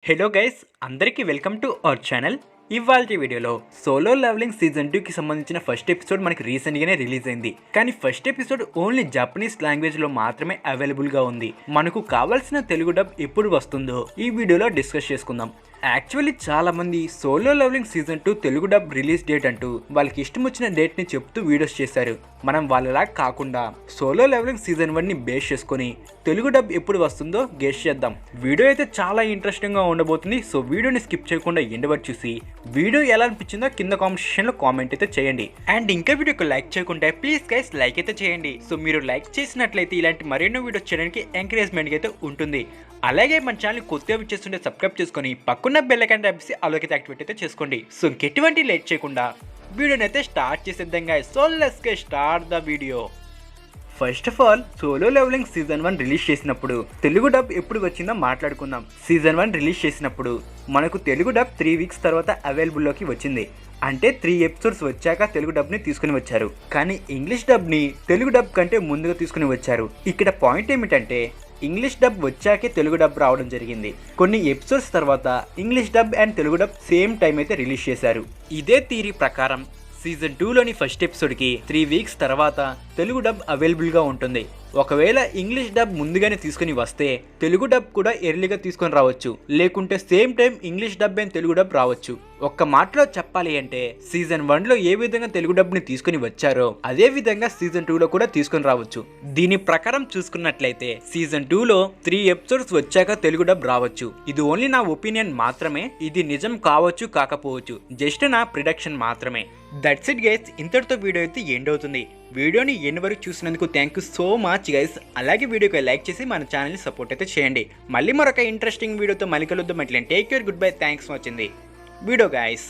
Hello guys, అందరికీ welcome to our channel. ఇవాల్టి వీడియోలో సోలో లెవెలింగ్ సీజన్ 2కి సంబంధించిన ఫస్ట్ ఎపిసోడ్ మనకి రీసెంట్గానే రిలీజ్ అయింది. కానీ ఫస్ట్ ఎపిసోడ్ ఓన్లీ జాపనీస్ లాంగ్వేజ్లో మాత్రమే అవైలబుల్గా ఉంది. మనకు కావాల్సిన తెలుగు డబ్ ఎప్పుడు వస్తుందో ఈ వీడియోలో డిస్కస్ చేసుకుందాం. యాక్చువల్లీ చాలా మంది Solo Leveling season 2 Telugu dub release date అంటూ వాళ్ళకి ఇష్టం వచ్చిన డేట్ని చెప్తూ వీడియోస్ చేశారు. మనం వాళ్ళలా కాకుండా సోలో లెవెలింగ్ సీజన్ 1ని బేస్ చేసుకొని తెలుగు డబ్ ఎప్పుడు వస్తుందో గెస్ చేద్దాం. వీడియో అయితే చాలా ఇంట్రెస్టింగ్గా ఉండబోతుంది. సో వీడియోని స్కిప్ చేయకుండా ఎండ్ వరకు చూసి వీడియో ఎలా అనిపించిందో కింద కామెంట్ సెక్షన్లో కామెంట్ అయితే చేయండి. అండ్ ఇంకా వీడియోకి లైక్ చేయకుంటే ప్లీజ్ గైస్ లైక్ అయితే చేయండి. సో మీరు లైక్ చేసినట్లయితే ఇలాంటి మరెన్నో వీడియోస్ చేయడానికి ఎంకరేజ్మెంట్ అయితే ఉంటుంది. అలాగే మన ఛానల్ కొత్తగా చేస్తుంటే సబ్స్క్రైబ్ చేసుకొని పక్కన బెల్ ఐకాన్ ట్యాప్ చేసి అలాగే యాక్టివేట్ అయితే చేసుకోండి. సో ఎటువంటి లేట్ చేయకుండా వీడియోని అయితే స్టార్ట్ చేసేద్దాం guys. So let's get start the video. First of all Solo Leveling season 1 release చేసినప్పుడు తెలుగు డబ్ ఎప్పుడు వచ్చిందో మాట్లాడుకుందాం. సీజన్ 1 రిలీజ్ చేసినప్పుడు మనకు తెలుగు డబ్ 3 వీక్స్ తర్వాత అవైలబుల్లోకి వచ్చింది. అంటే 3 ఎపిసోడ్స్ వచ్చాక తెలుగు డబ్ని తీసుకుని వచ్చారు. కానీ ఇంగ్లీష్ డబ్ని తెలుగు డబ్ కంటే ముందుగా తీసుకుని వచ్చారు. ఇక్కడ పాయింట్ ఏమిటంటే ఇంగ్లీష్ డబ్ వచ్చాకే తెలుగు డబ్ రావడం జరిగింది. కొన్ని ఎపిసోడ్స్ తర్వాత English dub and Telugu dub same time అయితే రిలీజ్ చేశారు. ఇదే థియరీ ప్రకారం సీజన్ 2లోని ఫస్ట్ ఎపిసోడ్కి 3 వీక్స్ తర్వాత తెలుగు డబ్ అవైలబుల్గా ఉంటుంది. ఒకవేళ ఇంగ్లీష్ డబ్ ముందుగానే తీసుకుని వస్తే తెలుగు డబ్ కూడా ఎర్లీగా తీసుకొని రావచ్చు. లేకుంటే same time English dub and Telugu dub రావచ్చు. ఒక్క మాటలో చెప్పాలి అంటే సీజన్ 1లో ఏ విధంగా తెలుగు డబ్ని తీసుకుని వచ్చారో అదే విధంగా సీజన్ 2లో కూడా తీసుకొని రావచ్చు. దీని ప్రకారం చూసుకున్నట్లయితే సీజన్ 2లో 3 ఎపిసోడ్స్ వచ్చాక తెలుగు డబ్ రావచ్చు. ఇది ఓన్లీ నా ఒపీనియన్ మాత్రమే. ఇది నిజం కావచ్చు కాకపోవచ్చు, జస్ట్ నా ప్రిడిక్షన్ మాత్రమే. That's it guys. ఇంతటితో వీడియో అయితే ఎండ్ అవుతుంది. వీడియోని ఎండ్ వరకు చూసినందుకు thank you so much guys. అలాగే వీడియోకి లైక్ చేసి మన ఛానల్ని సపోర్ట్ అయితే చేయండి. మళ్ళీ మరొక ఇంట్రెస్టింగ్ వీడియోతో మళ్ళీ కలుద్దాం. Take care, good bye, thanks for watching the video guys.